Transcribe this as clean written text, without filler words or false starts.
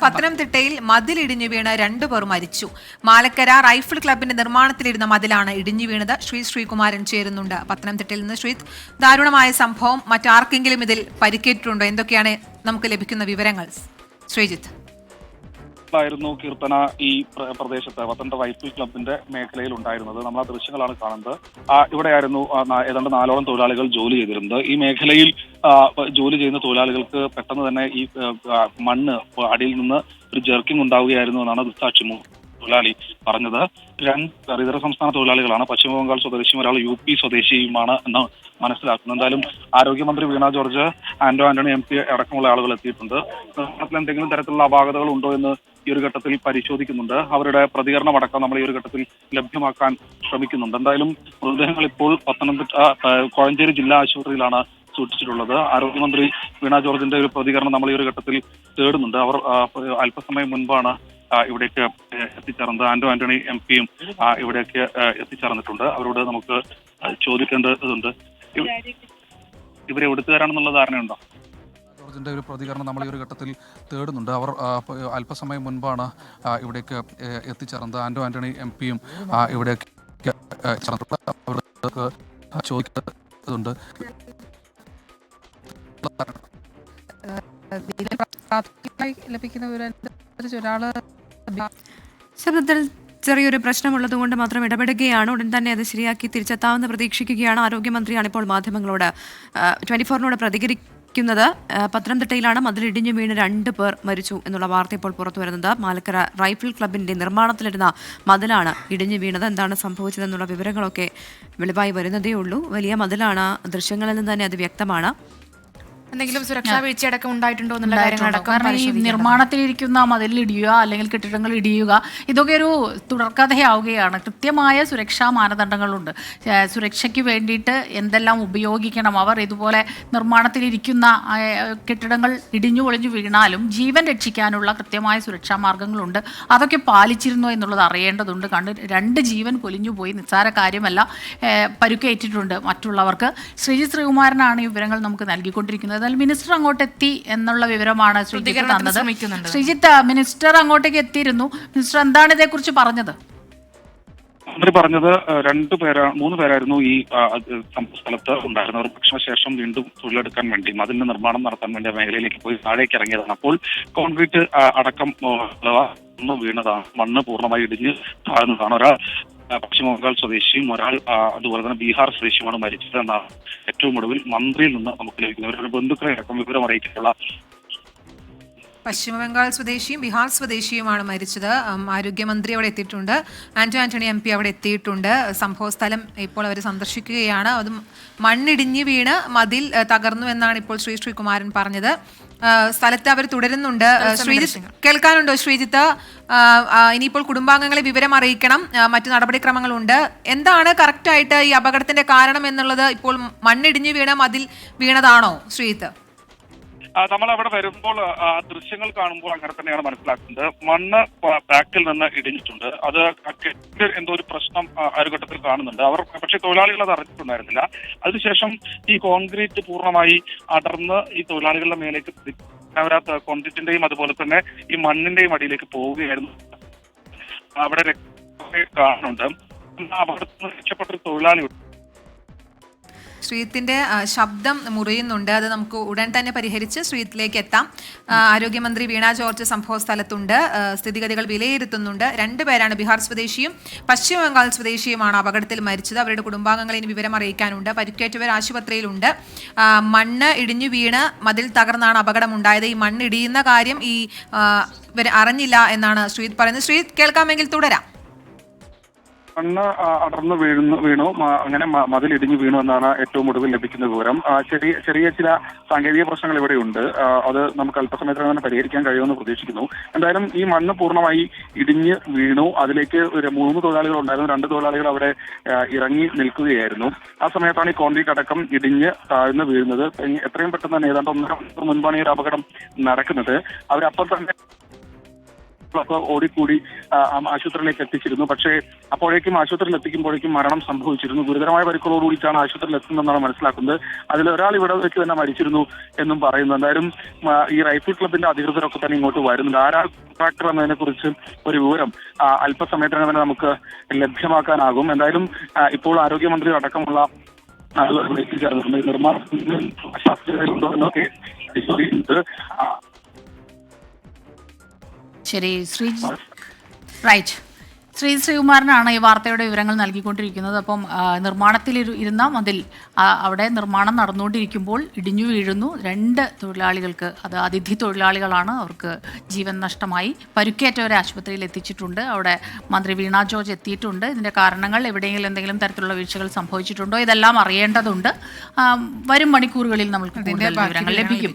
പത്തനംതിട്ടയിൽ മതിലിടിഞ്ഞു വീണ് 2 പേർ മരിച്ചു. മാലക്കര റൈഫിൾ ക്ലബിന്റെ നിർമ്മാണത്തിലിരുന്ന മതിലാണ് ഇടിഞ്ഞു വീണത്. ശ്രീകുമാരൻ ചേരുന്നുണ്ട് പത്തനംതിട്ടയിൽ നിന്ന്. ദാരുണമായ സംഭവം, മറ്റാർക്കെങ്കിലും ഇതിൽ പരിക്കേറ്റിട്ടുണ്ടോ? എന്തൊക്കെയാണ് നമുക്ക് ലഭിക്കുന്ന വിവരങ്ങൾ? ശ്രീജിത്ത്. ായിരുന്നു കീർത്തന ഈ പ്രദേശത്ത് പത്തനംതിട്ട റൈഫിൾ ക്ലബിന്റെ മേഖലയിൽ ഉണ്ടായിരുന്നത്. നമ്മൾ ആ ദൃശ്യങ്ങളാണ് കാണുന്നത്. ഇവിടെയായിരുന്നു ഏതാണ്ട് 4ഓളം തൊഴിലാളികൾ ജോലി ചെയ്തിരുന്നത്. ഈ മേഖലയിൽ ജോലി ചെയ്യുന്ന തൊഴിലാളികൾക്ക് പെട്ടെന്ന് തന്നെ ഈ മണ്ണ് അടിയിൽ നിന്ന് ഒരു ജെർക്കിംഗ് ഉണ്ടാവുകയായിരുന്നു എന്നാണ് ദൃക്സാക്ഷി തൊഴിലാളി പറഞ്ഞത്. 2 ഇതര സംസ്ഥാന തൊഴിലാളികളാണ്. പശ്ചിമബംഗാൾ സ്വദേശിയും ഒരാൾ UP സ്വദേശിയുമാണ് എന്ന് മനസ്സിലാക്കുന്നത്. എന്തായാലും ആരോഗ്യമന്ത്രി വീണ ജോർജ്, ആന്റണി MP അടക്കമുള്ള ആളുകൾ എത്തിയിട്ടുണ്ട്. നിർമ്മാണത്തിൽ എന്തെങ്കിലും തരത്തിലുള്ള അപാകതകൾ ഉണ്ടോ എന്ന് ഈ ഒരു ഘട്ടത്തിൽ പരിശോധിക്കുന്നുണ്ട്. അവരുടെ പ്രതികരണം അടക്കം നമ്മൾ ഈ ഒരു ഘട്ടത്തിൽ ലഭ്യമാക്കാൻ ശ്രമിക്കുന്നുണ്ട്. എന്തായാലും മൃതദേഹങ്ങൾ ഇപ്പോൾ പത്തനംതിട്ട കോഴഞ്ചേരി ജില്ലാ ആശുപത്രിയിലാണ് സൂക്ഷിച്ചിട്ടുള്ളത്. ആരോഗ്യമന്ത്രി വീണ ജോർജിന്റെ ഒരു പ്രതികരണം നമ്മൾ ഈ ഒരു ഘട്ടത്തിൽ തേടുന്നുണ്ട്. അവർ അല്പസമയം മുൻപാണ് ഇവിടേക്ക് എത്തിച്ചേർന്നത്. ആന്റണി MP ഇവിടേക്ക് എത്തിച്ചേർന്നിട്ടുണ്ട്. അവരോട് നമുക്ക് ചോദിക്കേണ്ടതുണ്ട്. ഇവരെ എവിടുത്തുകാരാണെന്നുള്ള ധാരണയുണ്ടോ? ജോർജിന്റെ ഒരു പ്രതികരണം നമ്മൾ ഈ ഒരു ഘട്ടത്തിൽ തേടുന്നുണ്ട്. അവർ അല്പസമയം മുൻപാണ് ഇവിടേക്ക് എത്തിച്ചേർന്നത്. ആന്റണി MP ഇവിടേക്ക് അവർക്ക് ചോദിക്കേണ്ടതുണ്ട്. ശബ്ദത്തിൽ ചെറിയൊരു പ്രശ്നമുള്ളത് കൊണ്ട് മാത്രം ഇടപെടുകയാണ്. ഉടൻ തന്നെ അത് ശരിയാക്കി തിരിച്ചെത്താമെന്ന് പ്രതീക്ഷിക്കുകയാണ്. ആരോഗ്യമന്ത്രിയാണ് ഇപ്പോൾ മാധ്യമങ്ങളോട് 24-നോട് പ്രതികരിക്കുന്നത്. പത്തനംതിട്ടയിലാണ് മതിലിടിഞ്ഞു വീണ് 2 പേർ മരിച്ചു എന്നുള്ള വാർത്ത ഇപ്പോൾ പുറത്തു വരുന്നത്. മാലക്കര റൈഫിൾ ക്ലബിന്റെ നിർമ്മാണത്തിലിരുന്ന മതിലാണ് ഇടിഞ്ഞു വീണത്. എന്താണ് സംഭവിച്ചതെന്നുള്ള വിവരങ്ങളൊക്കെ വെളിവായി വരുന്നതേ ഉള്ളൂ. വലിയ മതിലാണ്, ദൃശ്യങ്ങളിൽ നിന്ന് തന്നെ അത് വ്യക്തമാണ്. എന്തെങ്കിലും സുരക്ഷാ വീഴ്ചയടക്കം ഉണ്ടായിട്ടുണ്ടോ എന്നുള്ള കാര്യങ്ങളടക്കം. കാരണം ഈ നിർമ്മാണത്തിലിരിക്കുന്ന മതിലിടിയുക അല്ലെങ്കിൽ കെട്ടിടങ്ങൾ ഇടിയുക ഇതൊക്കെ ഒരു തുടർക്കഥയാവുകയാണ്. കൃത്യമായ സുരക്ഷാ മാനദണ്ഡങ്ങളുണ്ട്. സുരക്ഷയ്ക്ക് വേണ്ടിയിട്ട് എന്തെല്ലാം ഉപയോഗിക്കണം. അവർ ഇതുപോലെ നിർമ്മാണത്തിലിരിക്കുന്ന കെട്ടിടങ്ങൾ ഇടിഞ്ഞു പൊളിഞ്ഞു വീണാലും ജീവൻ രക്ഷിക്കാനുള്ള കൃത്യമായ സുരക്ഷാ മാർഗങ്ങളുണ്ട്. അതൊക്കെ പാലിച്ചിരുന്നോ എന്നുള്ളത് അറിയേണ്ടതുണ്ട്. 2 ജീവൻ പൊലിഞ്ഞു പോയി, നിസ്സാര കാര്യമല്ല. പരുക്കേറ്റിട്ടുണ്ട് മറ്റുള്ളവർക്ക്. ശ്രീകുമാരനാണ് ഈ വിവരങ്ങൾ നമുക്ക് നൽകിക്കൊണ്ടിരിക്കുന്നത്. മിനിസ്റ്റർ അങ്ങോട്ട് എത്തി എന്നുള്ള വിവരമാണ് ശ്രീജിത്ത് തന്നത്. ശ്രീജിത്ത്, മിനിസ്റ്റർ അങ്ങോട്ടേക്ക് എത്തിയിരുന്നു. മിനിസ്റ്റർ എന്താണ് ഇതേക്കുറിച്ച് പറഞ്ഞത്? മന്ത്രി പറഞ്ഞത് 3 പേരായിരുന്നു ഈ സ്ഥലത്ത് ഉണ്ടായിരുന്നവർ. ഭക്ഷണശേഷം വീണ്ടും തൊഴിലെടുക്കാൻ വേണ്ടി മതിലിന്റെ നിർമ്മാണം നടത്താൻ വേണ്ടി മേഖലയിലേക്ക് പോയി താഴേക്ക് ഇറങ്ങിയതാണ്. അപ്പോൾ കോൺക്രീറ്റ് അടക്കം വീണതാണ്. മണ്ണ് പൂർണ്ണമായി ഇടിഞ്ഞ് താഴ്ന്നതാണ്. ഒരാൾ പശ്ചിമബംഗാൾ സ്വദേശിയും ഒരാൾ അതുപോലെ തന്നെ ബീഹാർ സ്വദേശിയുമാണ് മരിച്ചത് എന്നാണ് ഏറ്റവും ഒടുവിൽ മന്ത്രിയിൽ നിന്ന് നമുക്ക് ലഭിക്കുന്നത്. അവരുടെ ബന്ധുക്കളെ അടക്കം വിവരം അറിയിച്ചിട്ടുള്ള പശ്ചിമബംഗാൾ സ്വദേശിയും ബീഹാർ സ്വദേശിയുമാണ് മരിച്ചത്. ആരോഗ്യമന്ത്രി അവിടെ എത്തിയിട്ടുണ്ട്. ആന്റണി MP അവിടെ എത്തിയിട്ടുണ്ട്. സംഭവസ്ഥലം ഇപ്പോൾ അവർ സന്ദർശിക്കുകയാണ്. അത് മണ്ണിടിഞ്ഞ് വീണ് മതിൽ തകർന്നു എന്നാണ് ഇപ്പോൾ ശ്രീകുമാരൻ പറഞ്ഞത്. സ്ഥലത്ത് അവർ തുടരുന്നുണ്ട്. ശ്രീജിത്ത് കേൾക്കാനുണ്ടോ? ശ്രീജിത്ത്, ഇനിയിപ്പോൾ കുടുംബാംഗങ്ങളെ വിവരം അറിയിക്കണം, മറ്റു നടപടിക്രമങ്ങളുണ്ട്. എന്താണ് കറക്റ്റായിട്ട് ഈ അപകടത്തിന്റെ കാരണം എന്നുള്ളത്? ഇപ്പോൾ മണ്ണിടിഞ്ഞ് വീണ മതിൽ വീണതാണോ ശ്രീജിത്ത്? നമ്മൾ അവിടെ വരുമ്പോൾ ദൃശ്യങ്ങൾ കാണുമ്പോൾ അങ്ങനെ തന്നെയാണ് മനസ്സിലാക്കുന്നത്. മണ്ണ് ബാക്കിൽ നിന്ന് ഇടിഞ്ഞിട്ടുണ്ട്. അത് എന്തോ ഒരു പ്രശ്നം ആ ഒരു ഘട്ടത്തിൽ കാണുന്നുണ്ട്. അവർ പക്ഷേ തൊഴിലാളികൾ അത് അറിഞ്ഞിട്ടുണ്ടായിരുന്നില്ല. അതിനുശേഷം ഈ കോൺക്രീറ്റ് പൂർണ്ണമായി അടർന്ന് ഈ തൊഴിലാളികളുടെ മേലേക്ക് കോൺക്രീറ്റിന്റെയും അതുപോലെ തന്നെ ഈ മണ്ണിന്റെയും അടിയിലേക്ക് പോവുകയായിരുന്നു. അവിടെ കാണുന്നുണ്ട്. അപകടത്തിൽ നിന്ന് രക്ഷപ്പെട്ടൊരു തൊഴിലാളി. ശ്രീജിത്തിന്റെ ശബ്ദം മുറിയുന്നുണ്ട്. അത് നമുക്ക് ഉടൻ തന്നെ പരിഹരിച്ച് ശ്രീജിത്തിലേക്ക് എത്താം. ആരോഗ്യമന്ത്രി വീണ ജോർജ് സംഭവ സ്ഥലത്തുണ്ട്. സ്ഥിതിഗതികൾ വിലയിരുത്തുന്നുണ്ട്. 2 പേരാണ്, ബീഹാർ സ്വദേശിയും പശ്ചിമബംഗാൾ സ്വദേശിയുമാണ് അപകടത്തിൽ മരിച്ചത്. അവരുടെ കുടുംബാംഗങ്ങളെ ഇനി വിവരം അറിയിക്കാനുണ്ട്. പരിക്കേറ്റവർ ആശുപത്രിയിലുണ്ട്. മണ്ണ് ഇടിഞ്ഞു വീണ് മതിൽ തകർന്നാണ് അപകടമുണ്ടായത്. ഈ മണ്ണ് ഇടിയുന്ന കാര്യം ഇവർ അറിഞ്ഞില്ല എന്നാണ് ശ്രീജിത്ത് പറയുന്നത്. ശ്രീജിത്ത്, കേൾക്കാമെങ്കിൽ തുടരാം. മണ്ണ് അടർന്ന് വീണു, അങ്ങനെ മതിലിടിഞ്ഞു വീണു എന്നാണ് ഏറ്റവും ഒടുവിൽ ലഭിക്കുന്ന വിവരം. ചെറിയ ചില സാങ്കേതിക പ്രശ്നങ്ങൾ ഇവിടെയുണ്ട്. അത് നമുക്ക് അല്പസമയത്തിന് തന്നെ പരിഹരിക്കാൻ കഴിയുമെന്ന് പ്രതീക്ഷിക്കുന്നു. എന്തായാലും ഈ മണ്ണ് പൂർണ്ണമായി ഇടിഞ്ഞ് വീണു. അതിലേക്ക് 3 തൊഴിലാളികൾ ഉണ്ടായിരുന്നു. 2 തൊഴിലാളികൾ അവിടെ ഇറങ്ങി നിൽക്കുകയായിരുന്നു. ആ സമയത്താണ് ഈ കോൺക്രീറ്റ് അടക്കം ഇടിഞ്ഞ് താഴ്ന്ന് വീഴുന്നത്. എത്രയും പെട്ടെന്ന് തന്നെ ഏതാണ്ട് 1.5 മണിക്കൂർ മുൻപാണ് ഈ ഒരു അപകടം നടക്കുന്നത്. അവരപ്പോൾ തന്നെ ഓടിക്കൂടി ആശുപത്രിയിലേക്ക് എത്തിച്ചിരുന്നു. പക്ഷേ അപ്പോഴേക്കും ആശുപത്രിയിൽ എത്തിക്കുമ്പോഴേക്കും മരണം സംഭവിച്ചിരുന്നു. ഗുരുതരമായ പരിക്കുകളോടുകൂടിയിട്ടാണ് ആശുപത്രിയിൽ എത്തുന്നതെന്നാണ് മനസ്സിലാക്കുന്നത്. അതിൽ ഒരാൾ ഇവിടെ വെച്ച് തന്നെ മരിച്ചിരുന്നു എന്നും പറയുന്നു. എന്തായാലും ഈ റൈഫിൾ ക്ലബിന്റെ അധികൃതരൊക്കെ തന്നെ ഇങ്ങോട്ട് വരുന്നുണ്ട്. ആരാണ് കോൺട്രാക്ടർ എന്നതിനെ കുറിച്ച് ഒരു വിവരം അല്പസമയത്തിനകം തന്നെ നമുക്ക് ലഭ്യമാക്കാനാകും. എന്തായാലും ഇപ്പോൾ ആരോഗ്യമന്ത്രി അടക്കമുള്ള ആളുകൾ എത്തിച്ചേർന്നിട്ടുണ്ട്. നിർമ്മാണ എന്നൊക്കെ ശരി റൈറ്റ് ശ്രീകുമാരനാണ് ഈ വാർത്തയുടെ വിവരങ്ങൾ നൽകിക്കൊണ്ടിരിക്കുന്നത്. അപ്പം നിർമ്മാണത്തിൽ ഇരുന്ന മതിൽ അവിടെ നിർമ്മാണം നടന്നുകൊണ്ടിരിക്കുമ്പോൾ ഇടിഞ്ഞു വീഴുന്നു. 2 തൊഴിലാളികൾക്ക്, അത് അതിഥി തൊഴിലാളികളാണ്, അവർക്ക് ജീവൻ നഷ്ടമായി. പരുക്കേറ്റവരെ ആശുപത്രിയിൽ എത്തിച്ചിട്ടുണ്ട്. അവിടെ മന്ത്രി വീണ ജോർജ് എത്തിയിട്ടുണ്ട്. ഇതിൻ്റെ കാരണങ്ങൾ, എവിടെയെങ്കിലും എന്തെങ്കിലും തരത്തിലുള്ള വീഴ്ചകൾ സംഭവിച്ചിട്ടുണ്ടോ, ഇതെല്ലാം അറിയേണ്ടതുണ്ട്. വരും മണിക്കൂറുകളിൽ നമുക്ക് കൂടുതൽ വിവരങ്ങൾ ലഭിക്കും.